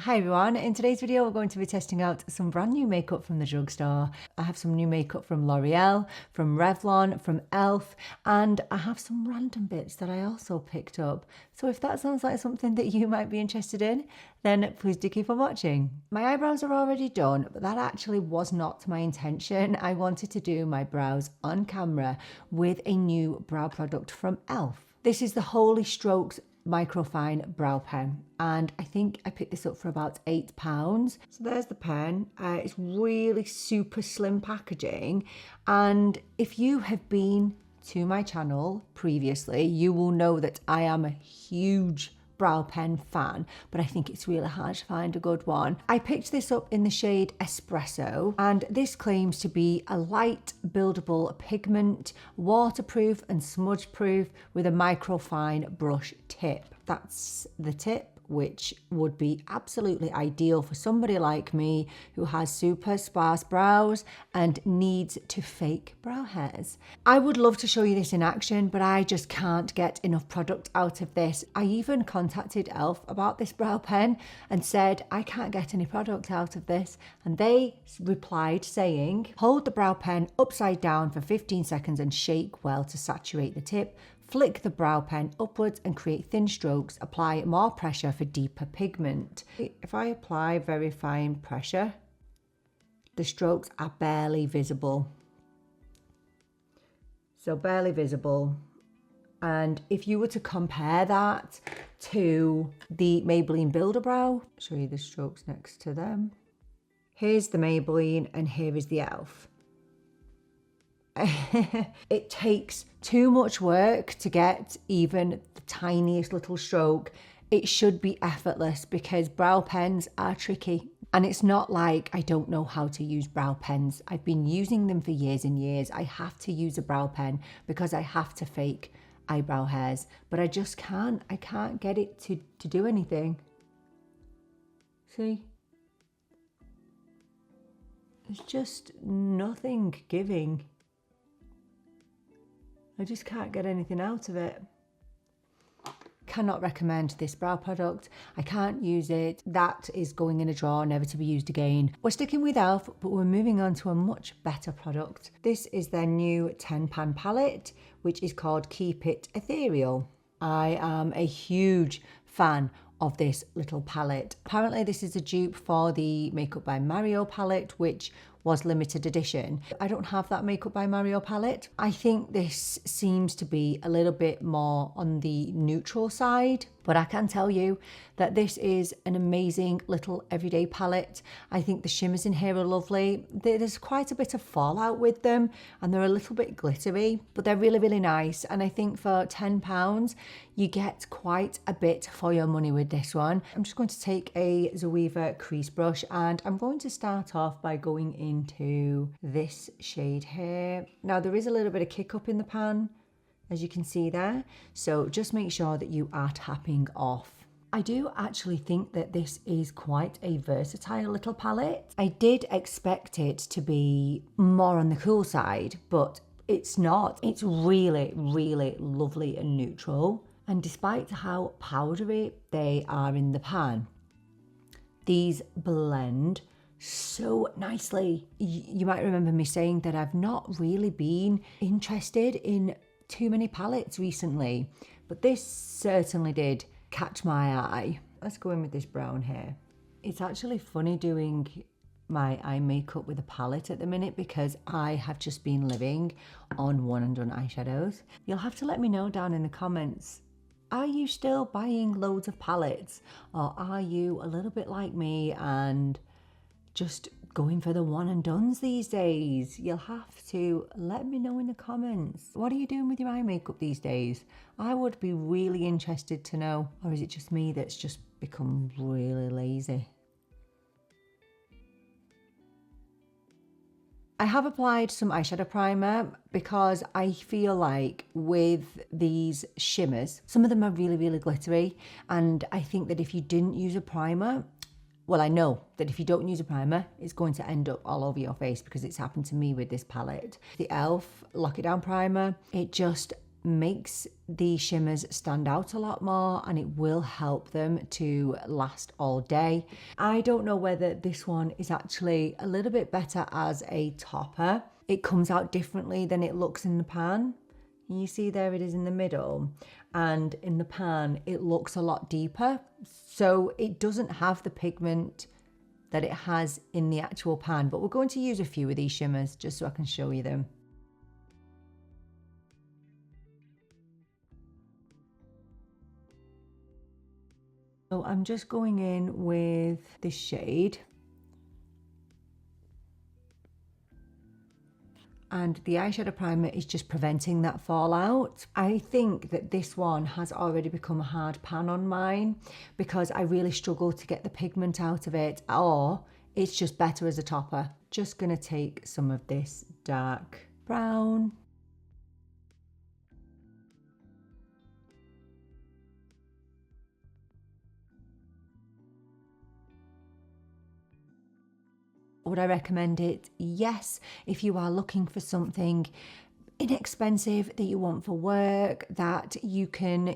Hi everyone, in today's video we're going to be testing out some brand new makeup from the drugstore. I have some new makeup from L'Oreal, from Revlon, from e.l.f. and I have some random bits that I also picked up. So if that sounds like something that you might be interested in, then please do keep on watching. My eyebrows are already done, but that actually was not my intention. I wanted to do my brows on camera with a new brow product from e.l.f. This is the Holy Strokes microfine brow pen, and I think I picked this up for about £8. So there's the pen. It's really super slim packaging, and if you have been to my channel previously, you will know that I am a huge brow pen fan, but I think it's really hard to find a good one. I picked this up in the shade Espresso, and this claims to be a light buildable pigment, waterproof and smudge proof with a microfine brush tip. That's the tip, which would be absolutely ideal for somebody like me who has super sparse brows and needs to fake brow hairs. I would love to show you this in action, but I just can't get enough product out of this. I even contacted e.l.f. about this brow pen and said I can't get any product out of this, and they replied saying, hold the brow pen upside down for 15 seconds and shake well to saturate the tip. Flick the brow pen upwards and create thin strokes. Apply more pressure for deeper pigment. If I apply very fine pressure, the strokes are barely visible. So barely visible. And if you were to compare that to the Maybelline Builder Brow, I'll show you the strokes next to them. Here's the Maybelline and here is the e.l.f. It takes too much work to get even the tiniest little stroke. It should be effortless because brow pens are tricky. And it's not like I don't know how to use brow pens. I've been using them for years and years. I have to use a brow pen because I have to fake eyebrow hairs. But I just can't. I can't get it to do anything. See? There's just nothing giving. I just can't get anything out of it. Cannot recommend this brow product. I can't use it. That is going in a drawer, never to be used again. We're sticking with e.l.f., but we're moving on to a much better product. This is their new 10-pan palette, which is called Keep It Ethereal. I am a huge fan of this little palette. Apparently this is a dupe for the Makeup by Mario palette, which was limited edition. I don't have that Makeup by Mario palette. I think this seems to be a little bit more on the neutral side, but I can tell you that this is an amazing little everyday palette. I think the shimmers in here are lovely. There's quite a bit of fallout with them and they're a little bit glittery, but they're really, really nice. And I think for £10, you get quite a bit for your money with this one. I'm just going to take a Zoeva crease brush and I'm going to start off by going into this shade here. Now there is a little bit of kick up in the pan, as you can see there. So just make sure that you are tapping off. I do actually think that this is quite a versatile little palette. I did expect it to be more on the cool side, but it's not. It's really, really lovely and neutral. And despite how powdery they are in the pan, these blend so nicely. You might remember me saying that I've not really been interested in too many palettes recently, but this certainly did catch my eye. Let's go in with this brown here. It's actually funny doing my eye makeup with a palette at the minute because I have just been living on one and done eyeshadows. You'll have to let me know down in the comments, are you still buying loads of palettes, or are you a little bit like me and just going for the one and dones these days? You'll have to let me know in the comments. What are you doing with your eye makeup these days? I would be really interested to know. Or is it just me that's just become really lazy? I have applied some eyeshadow primer because I feel like with these shimmers, some of them are really, really glittery. And I think that if you didn't use a primer, well, I know that if you don't use a primer, it's going to end up all over your face because it's happened to me with this palette. The e.l.f. Lock It Down Primer, it just makes the shimmers stand out a lot more, and it will help them to last all day. I don't know whether this one is actually a little bit better as a topper. It comes out differently than it looks in the pan. You see there it is in the middle, and in the pan it looks a lot deeper, so it doesn't have the pigment that it has in the actual pan. But we're going to use a few of these shimmers just so I can show you them. So I'm just going in with this shade. And the eyeshadow primer is just preventing that fallout. I think that this one has already become a hard pan on mine because I really struggle to get the pigment out of it, or it's just better as a topper. Just gonna take some of this dark brown. Would I recommend it? Yes, if you are looking for something inexpensive that you want for work, that you can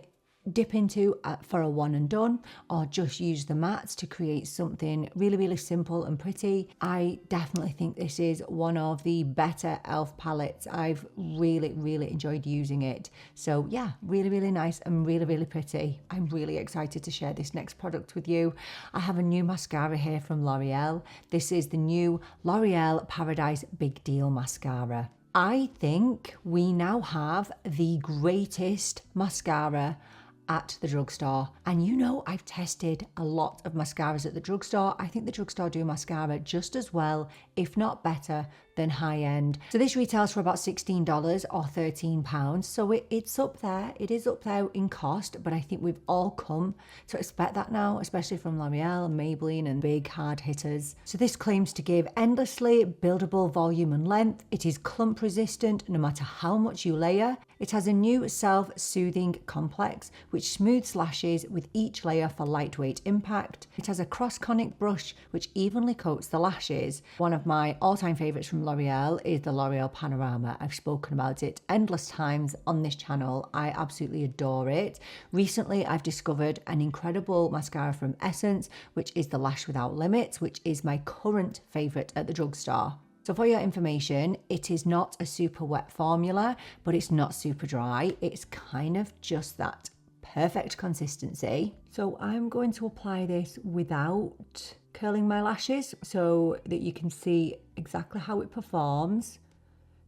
dip into for a one and done, or just use the mattes to create something really, really simple and pretty. I definitely think this is one of the better e.l.f. palettes. I've really, really enjoyed using it. So yeah, really, really nice and really, really pretty. I'm really excited to share this next product with you. I have a new mascara here from L'Oreal. This is the new L'Oreal Paradise Big Deal Mascara. I think we now have the greatest mascara at the drugstore. And you know, I've tested a lot of mascaras at the drugstore. I think the drugstore do mascara just as well, if not better, than high end. So this retails for about $16 or £13. So it's up there. It is up there in cost, but I think we've all come to expect that now, especially from L'Oreal and Maybelline and big hard hitters. So this claims to give endlessly buildable volume and length. It is clump resistant no matter how much you layer. It has a new self-soothing complex which smooths lashes with each layer for lightweight impact. It has a cross-conic brush which evenly coats the lashes. One of my all-time favorites from L'Oreal is the L'Oreal Panorama. I've spoken about it endless times on this channel. I absolutely adore it. Recently, I've discovered an incredible mascara from Essence, which is the Lash Without Limits, which is my current favorite at the drugstore. So for your information, it is not a super wet formula, but it's not super dry. It's kind of just that perfect consistency. So I'm going to apply this without curling my lashes so that you can see exactly how it performs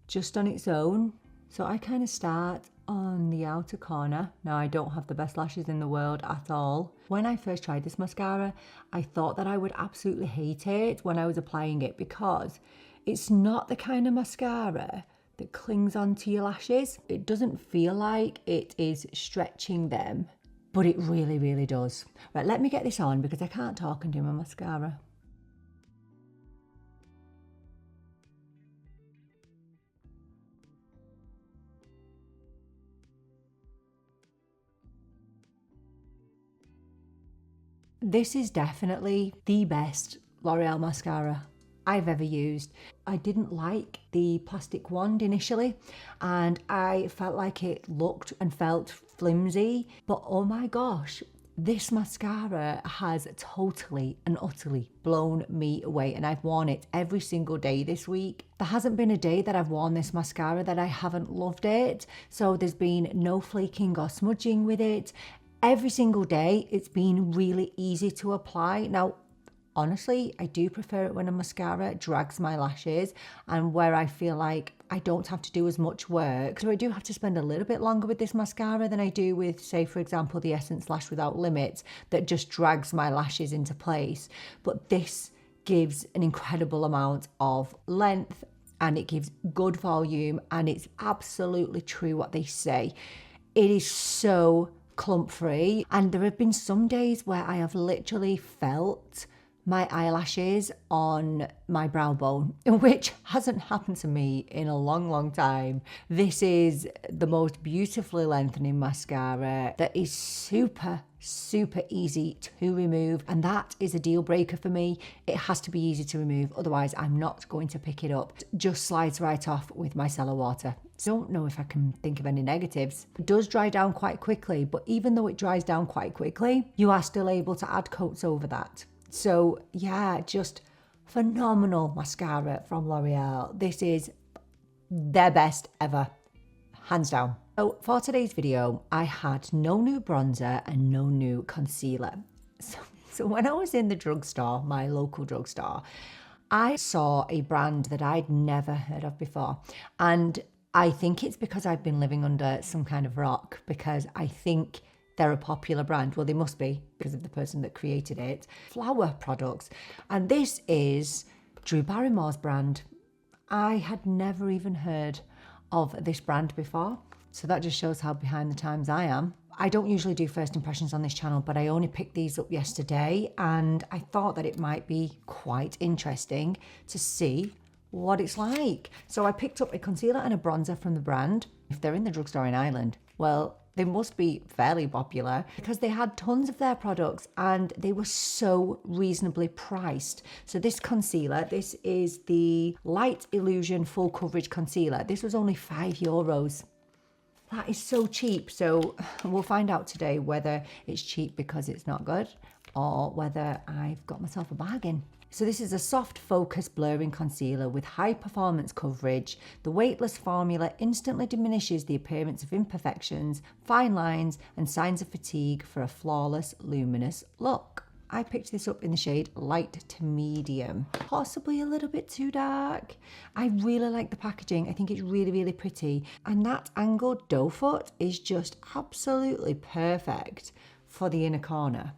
just on its own. So I kind of start on the outer corner. Now, I don't have the best lashes in the world at all. When I first tried this mascara, I thought that I would absolutely hate it when I was applying it because it's not the kind of mascara that clings onto your lashes. It doesn't feel like it is stretching them, but it really, really does. Right, let me get this on because I can't talk and do my mascara. This is definitely the best L'Oreal mascara I've ever used. I didn't like the plastic wand initially, and I felt like it looked and felt flimsy, but oh my gosh, this mascara has totally and utterly blown me away, and I've worn it every single day this week. There hasn't been a day that I've worn this mascara that I haven't loved it. So there's been no flaking or smudging with it. Every single day it's been really easy to apply. Now, honestly, I do prefer it when a mascara drags my lashes and where I feel like I don't have to do as much work. So I do have to spend a little bit longer with this mascara than I do with, say, for example, the Essence Lash Without Limits that just drags my lashes into place. But this gives an incredible amount of length and it gives good volume, and it's absolutely true what they say. It is so clump free, and there have been some days where I have literally felt my eyelashes on my brow bone, which hasn't happened to me in a long, long time. This is the most beautifully lengthening mascara that is super, super easy to remove, and that is a deal breaker for me. It has to be easy to remove, otherwise I'm not going to pick it up. It just slides right off with micellar water. Don't know if I can think of any negatives. It does dry down quite quickly, but even though it dries down quite quickly, you are still able to add coats over that. So yeah, just phenomenal mascara from L'Oreal. This is their best ever, hands down. So for today's video, I had no new bronzer and no new concealer. So when I was in the drugstore, my local drugstore, I saw a brand that I'd never heard of before. And I think it's because I've been living under some kind of rock, because I think they're a popular brand. Well, they must be because of the person that created it. Flower products. And this is Drew Barrymore's brand. I had never even heard of this brand before. So that just shows how behind the times I am. I don't usually do first impressions on this channel, but I only picked these up yesterday and I thought that it might be quite interesting to see what it's like. So I picked up a concealer and a bronzer from the brand. If they're in the drugstore in Ireland, well, they must be fairly popular because they had tons of their products and they were so reasonably priced. So this concealer, this is the Light Illusion Full Coverage Concealer. This was only €5. That is so cheap. So we'll find out today whether it's cheap because it's not good or whether I've got myself a bargain. So this is a soft focus blurring concealer with high performance coverage. The weightless formula instantly diminishes the appearance of imperfections, fine lines and signs of fatigue for a flawless, luminous look. I picked this up in the shade light to medium, possibly a little bit too dark. I really like the packaging. I think it's really, really pretty. And that angled doe foot is just absolutely perfect for the inner corner.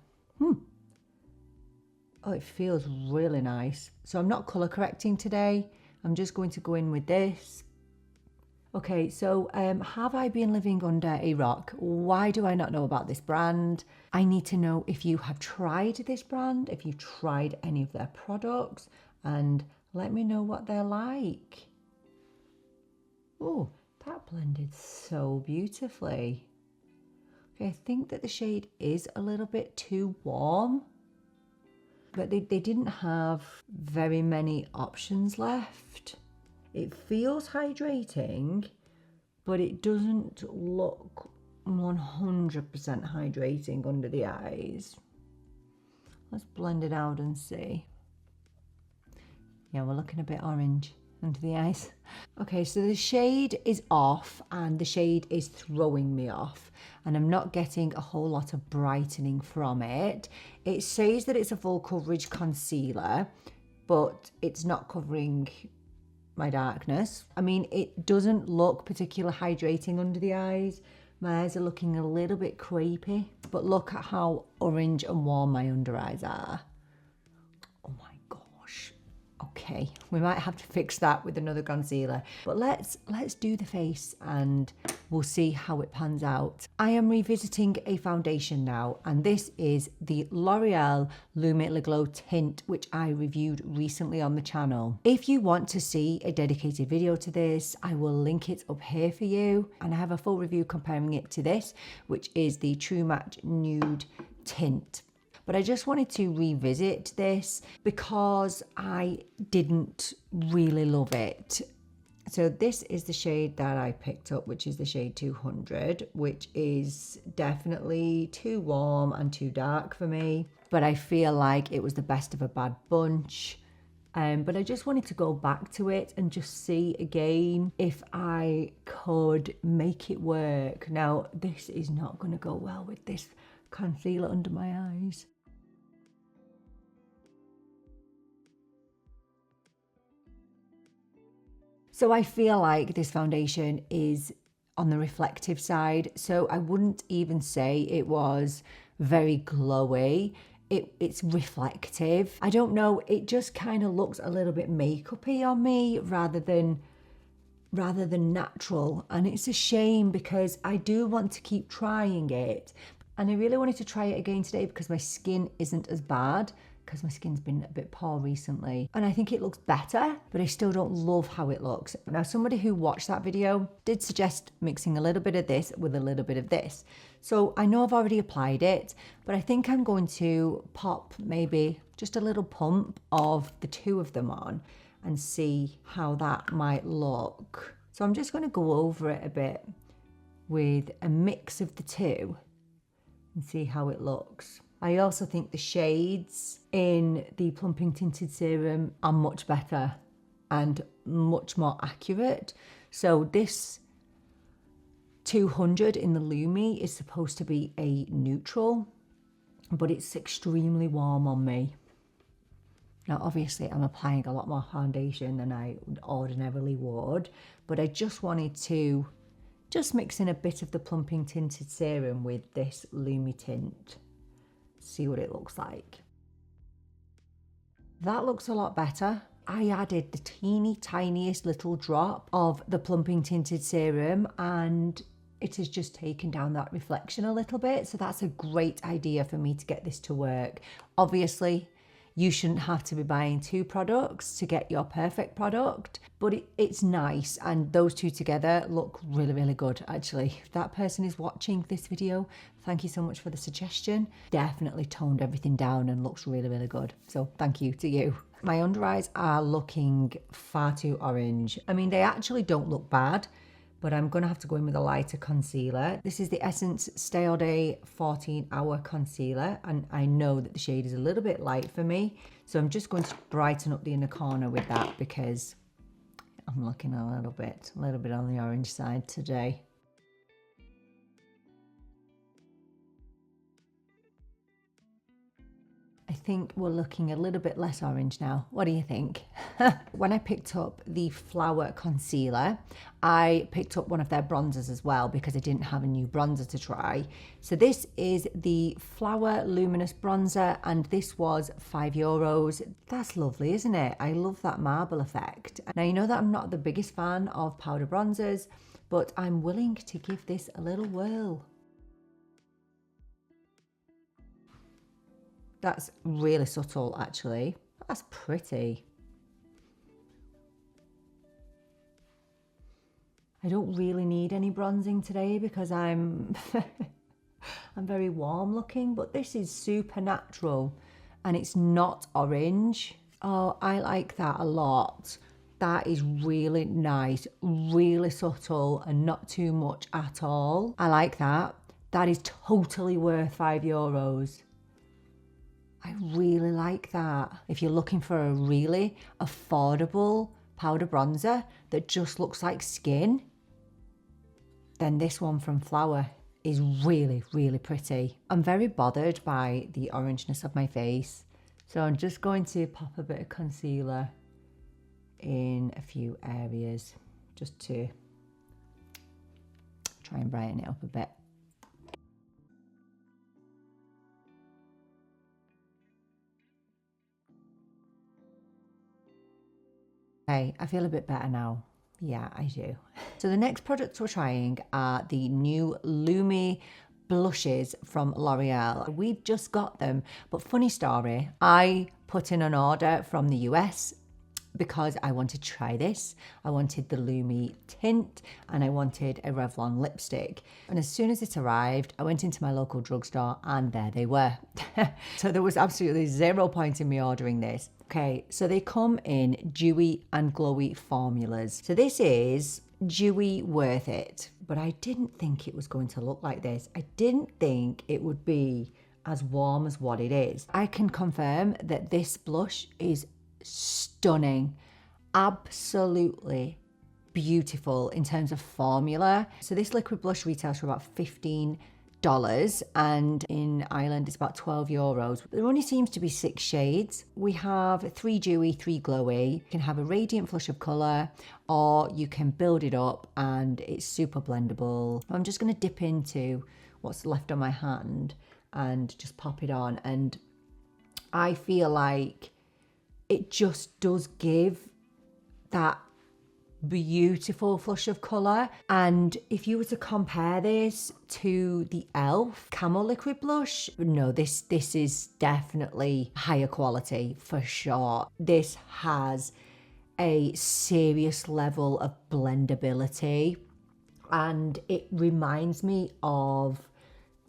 Oh, it feels really nice. So I'm not color correcting today. I'm just going to go in with this. Okay, so have I been living under a rock? Why do I not know about this brand? I need to know if you have tried this brand, if you've tried any of their products, and let me know what they're like. Oh, that blended so beautifully. Okay, I think that the shade is a little bit too warm, but they didn't have very many options left. It feels hydrating, but it doesn't look 100% hydrating under the eyes. Let's blend it out and see. Yeah, we're looking a bit orange under the eyes. Okay, so the shade is off and the shade is throwing me off and I'm not getting a whole lot of brightening from it. It says that it's a full coverage concealer, but it's not covering my darkness. I mean, it doesn't look particularly hydrating under the eyes. My eyes are looking a little bit crepey, but look at how orange and warm my under eyes are. Oh my gosh. Okay, we might have to fix that with another concealer, but let's do the face and we'll see how it pans out. I am revisiting a foundation now, and this is the L'Oreal Lumi Glow Tint, which I reviewed recently on the channel. If you want to see a dedicated video to this, I will link it up here for you, and I have a full review comparing it to this, which is the True Match Nude Tint. But I just wanted to revisit this because I didn't really love it. So this is the shade that I picked up, which is the shade 200, which is definitely too warm and too dark for me. But I feel like it was the best of a bad bunch. But I just wanted to go back to it and just see again if I could make it work. Now, this is not going to go well with this concealer under my eyes. So I feel like this foundation is on the reflective side. So I wouldn't even say it was very glowy. It's reflective. I don't know, it just kind of looks a little bit makeup-y on me rather than natural. And it's a shame because I do want to keep trying it. And I really wanted to try it again today because my skin isn't as bad because my skin's been a bit poor recently. And I think it looks better, but I still don't love how it looks. Now, somebody who watched that video did suggest mixing a little bit of this with a little bit of this. So I know I've already applied it, but I think I'm going to pop maybe just a little pump of the two of them on and see how that might look. So I'm just going to go over it a bit with a mix of the two and see how it looks. I also think the shades in the Plumping Tinted Serum are much better and much more accurate. So this 200 in the Lumi is supposed to be a neutral, but it's extremely warm on me. Now, obviously, I'm applying a lot more foundation than I ordinarily would, but I just wanted to just mix in a bit of the Plumping Tinted Serum with this Lumi tint. See what it looks like. That looks a lot better. I added the teeny tiniest little drop of the Plumping Tinted Serum and it has just taken down that reflection a little bit. So that's a great idea for me to get this to work. Obviously, you shouldn't have to be buying two products to get your perfect product, but it's nice. And those two together look really, really good, actually. If that person is watching this video, thank you so much for the suggestion. Definitely toned everything down and looks really, really good. So thank you to you. My under eyes are looking far too orange. I mean, they actually don't look bad, but I'm gonna have to go in with a lighter concealer. This is the Essence Stay All Day 14-Hour Concealer, and I know that the shade is a little bit light for me, so I'm just going to brighten up the inner corner with that because I'm looking a little bit on the orange side today. I think we're looking a little bit less orange now. What do you think? When I picked up the Flower Concealer, I picked up one of their bronzers as well because I didn't have a new bronzer to try. So this is the Flower Luminous Bronzer and this was €5. That's lovely, isn't it? I love that marble effect. Now, you know that I'm not the biggest fan of powder bronzers, but I'm willing to give this a little whirl. That's really subtle, actually. That's pretty. I don't really need any bronzing today because I'm I'm very warm looking, but this is super natural and it's not orange. Oh, I like that a lot. That is really nice, really subtle and not too much at all. I like that. That is totally worth €5. I really like that. If you're looking for a really affordable powder bronzer that just looks like skin, then this one from Flower is really, really pretty. I'm very bothered by the orangeness of my face, so I'm just going to pop a bit of concealer in a few areas just to try and brighten it up a bit. Okay, I feel a bit better now. Yeah, I do. So the next products we're trying are the new Lumi blushes from L'Oreal. We've just got them, but funny story, I put in an order from the US because I wanted to try this. I wanted the Lumi tint and I wanted a Revlon lipstick. And as soon as it arrived, I went into my local drugstore and there they were. So there was absolutely zero point in me ordering this. Okay, so they come in dewy and glowy formulas. So this is dewy worth it, but I didn't think it was going to look like this. I didn't think it would be as warm as what it is. I can confirm that this blush is stunning, absolutely beautiful in terms of formula. So this liquid blush retails for about $15 and in Ireland it's about €12. There only seems to be 6 shades. We have 3 dewy, 3 glowy. You can have a radiant flush of colour or you can build it up and it's super blendable. I'm just going to dip into what's left on my hand and just pop it on, and I feel like it just does give that beautiful flush of colour. And if you were to compare this to the e.l.f. Camel Liquid Blush, no, this is definitely higher quality for sure. This has a serious level of blendability, and it reminds me of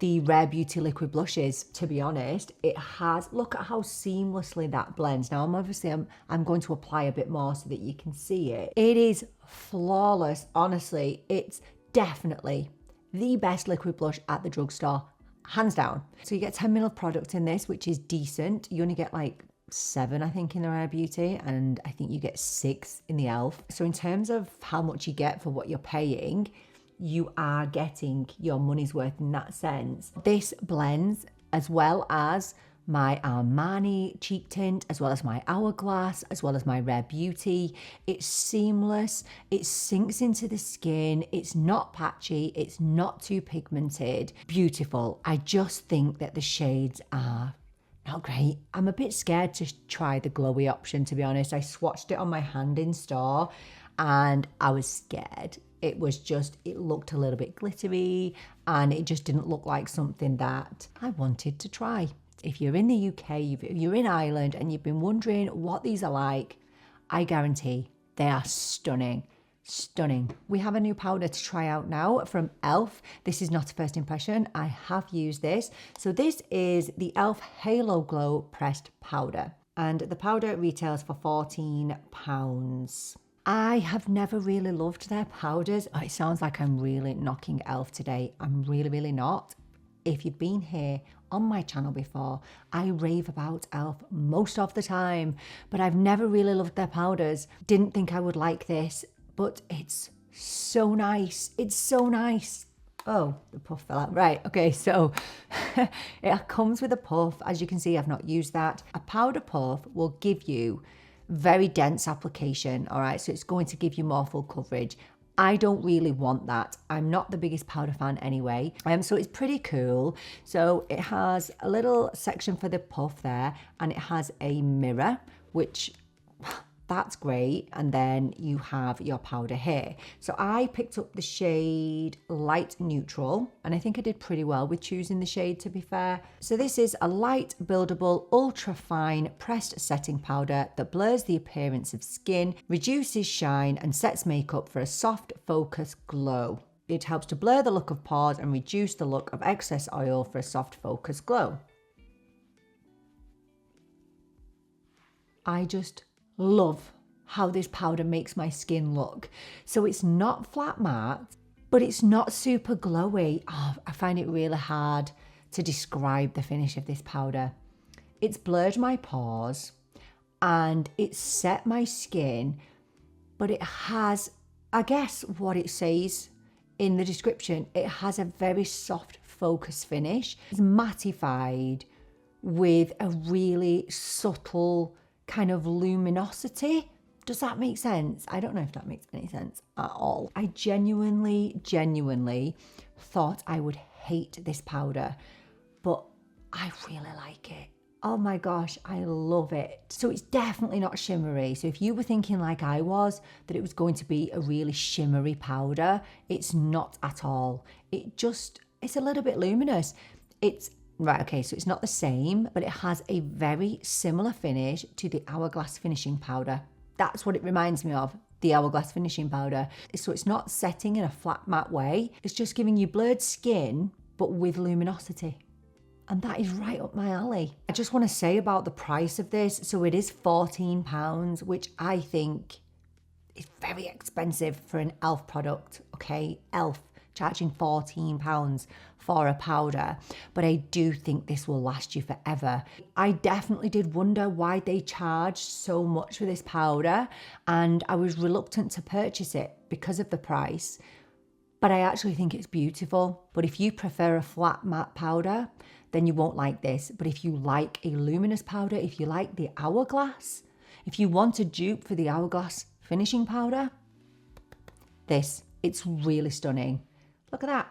the Rare Beauty liquid blushes, to be honest. It has, look at how seamlessly that blends. Now I'm going to apply a bit more so that you can see it. It is flawless. Honestly, it's definitely the best liquid blush at the drugstore, hands down. So you get 10 ml of product in this, which is decent. You only get like 7, I think, in the Rare Beauty, and I think you get 6 in the e.l.f. So in terms of how much you get for what you're paying, you are getting your money's worth in that sense. This blends as well as my Armani cheek tint, as well as my Hourglass, as well as my Rare Beauty. It's seamless, it sinks into the skin, it's not patchy, it's not too pigmented. Beautiful. I just think that the shades are not great. I'm a bit scared to try the glowy option, to be honest. I swatched it on my hand in store and I was scared. It was just, it looked a little bit glittery and it just didn't look like something that I wanted to try. If you're in the UK, if you're in Ireland and you've been wondering what these are like, I guarantee they are stunning. Stunning. We have a new powder to try out now from e.l.f. This is not a first impression. I have used this. So this is the e.l.f. Halo Glow Pressed Powder. And the powder retails for £14. I have never really loved their powders. Oh, it sounds like I'm really knocking e.l.f. today. I'm really not. If you've been here on my channel before, I rave about e.l.f. most of the time, but I've never really loved their powders. Didn't think I would like this, but it's so nice. It's so nice. Oh, the puff fell out. Right, okay, so it comes with a puff. As you can see, I've not used that. A powder puff will give you very dense application, all right? So it's going to give you more full coverage. I don't really want that. I'm not the biggest powder fan anyway. So it's pretty cool. So it has a little section for the puff there, and it has a mirror, which that's great. And then you have your powder here. So I picked up the shade Light Neutral, and I think I did pretty well with choosing the shade, to be fair. So this is a light, buildable, ultra fine pressed setting powder that blurs the appearance of skin, reduces shine, and sets makeup for a soft, focused glow. It helps to blur the look of pores and reduce the look of excess oil for a soft, focused glow. I just love how this powder makes my skin look. So it's not flat matte, but it's not super glowy. Oh, I find it really hard to describe the finish of this powder. It's blurred my pores and it's set my skin, but it has, I guess what it says in the description, it has a very soft focus finish. It's mattified with a really subtle kind of luminosity. Does that make sense? I don't know if that makes any sense at all. I genuinely thought I would hate this powder, but I really like it. Oh my gosh, I love it. So it's definitely not shimmery. So if you were thinking like I was, that it was going to be a really shimmery powder, it's not at all. It's a little bit luminous. Right, okay, so it's not the same, but it has a very similar finish to the Hourglass finishing powder. That's what it reminds me of, the Hourglass finishing powder. So it's not setting in a flat matte way. It's just giving you blurred skin, but with luminosity. And that is right up my alley. I just want to say about the price of this. So it is £14, which I think is very expensive for an e.l.f. product, okay? e.l.f. charging £14 for a powder, but I do think this will last you forever. I definitely did wonder why they charged so much for this powder, and I was reluctant to purchase it because of the price, but I actually think it's beautiful. But if you prefer a flat matte powder, then you won't like this. But if you like a luminous powder, if you like the Hourglass, if you want a dupe for the Hourglass finishing powder, it's really stunning. Look at that.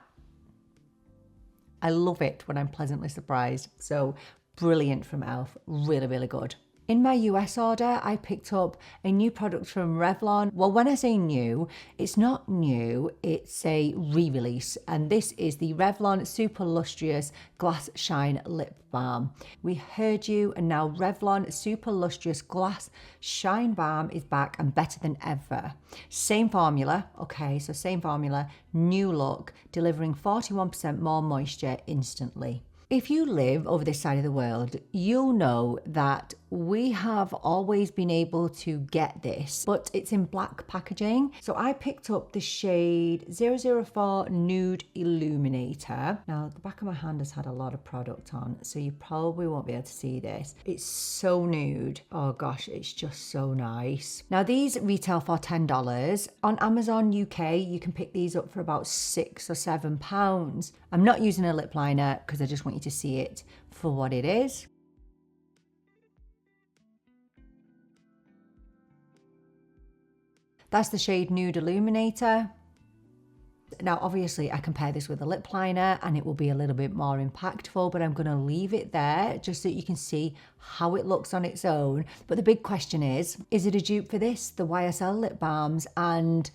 I love it when I'm pleasantly surprised. So brilliant from e.l.f. Really good. In my US order, I picked up a new product from Revlon. Well, when I say new, it's not new, it's a re-release. And this is the Revlon Super Lustrous Glass Shine Lip Balm. We heard you, and now Revlon Super Lustrous Glass Shine Balm is back and better than ever. Same formula, okay, so same formula, new look, delivering 41% more moisture instantly. If you live over this side of the world, you'll know that we have always been able to get this, but it's in black packaging. So I picked up the shade 004 Nude Illuminator. Now, the back of my hand has had a lot of product on, so you probably won't be able to see this. It's so nude. Oh gosh, it's just so nice. Now, these retail for $10. On Amazon UK, you can pick these up for about £6 or £7. I'm not using a lip liner because I just want you to see it for what it is. That's the shade Nude Illuminator. Now, obviously, I can pair this with a lip liner and it will be a little bit more impactful, but I'm going to leave it there just so you can see how it looks on its own. But the big question is it a dupe for this, the YSL lip balms? And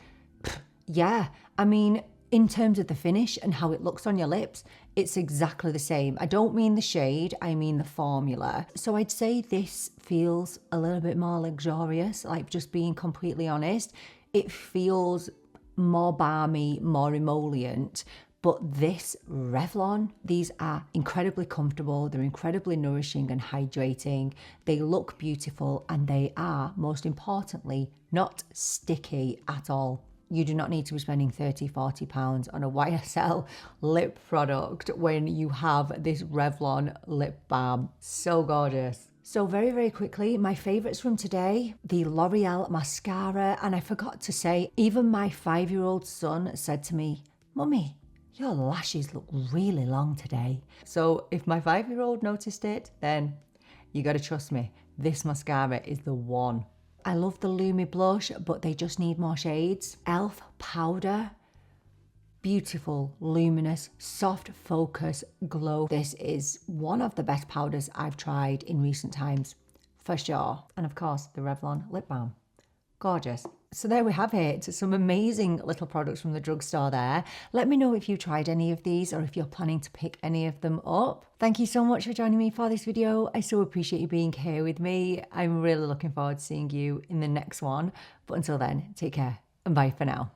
yeah, I mean, in terms of the finish and how it looks on your lips, it's exactly the same. I don't mean the shade, I mean the formula. So I'd say this feels a little bit more luxurious, like just being completely honest. It feels more balmy, more emollient. But this Revlon, these are incredibly comfortable, they're incredibly nourishing and hydrating, they look beautiful, and they are, most importantly, not sticky at all. You do not need to be spending £30, £40 on a YSL lip product when you have this Revlon lip balm. So gorgeous. So very, very quickly, my favourites from today, the L'Oreal mascara. And I forgot to say, even my 5-year-old son said to me, "Mummy, your lashes look really long today." So if my 5-year-old noticed it, then you got to trust me. This mascara is the one. I love the Lumi blush, but they just need more shades. Elf powder. Beautiful, luminous, soft focus glow. This is one of the best powders I've tried in recent times, for sure. And of course, the Revlon lip balm. Gorgeous. So there we have it. Some amazing little products from the drugstore there. Let me know if you tried any of these or if you're planning to pick any of them up. Thank you so much for joining me for this video. I so appreciate you being here with me. I'm really looking forward to seeing you in the next one. But until then, take care and bye for now.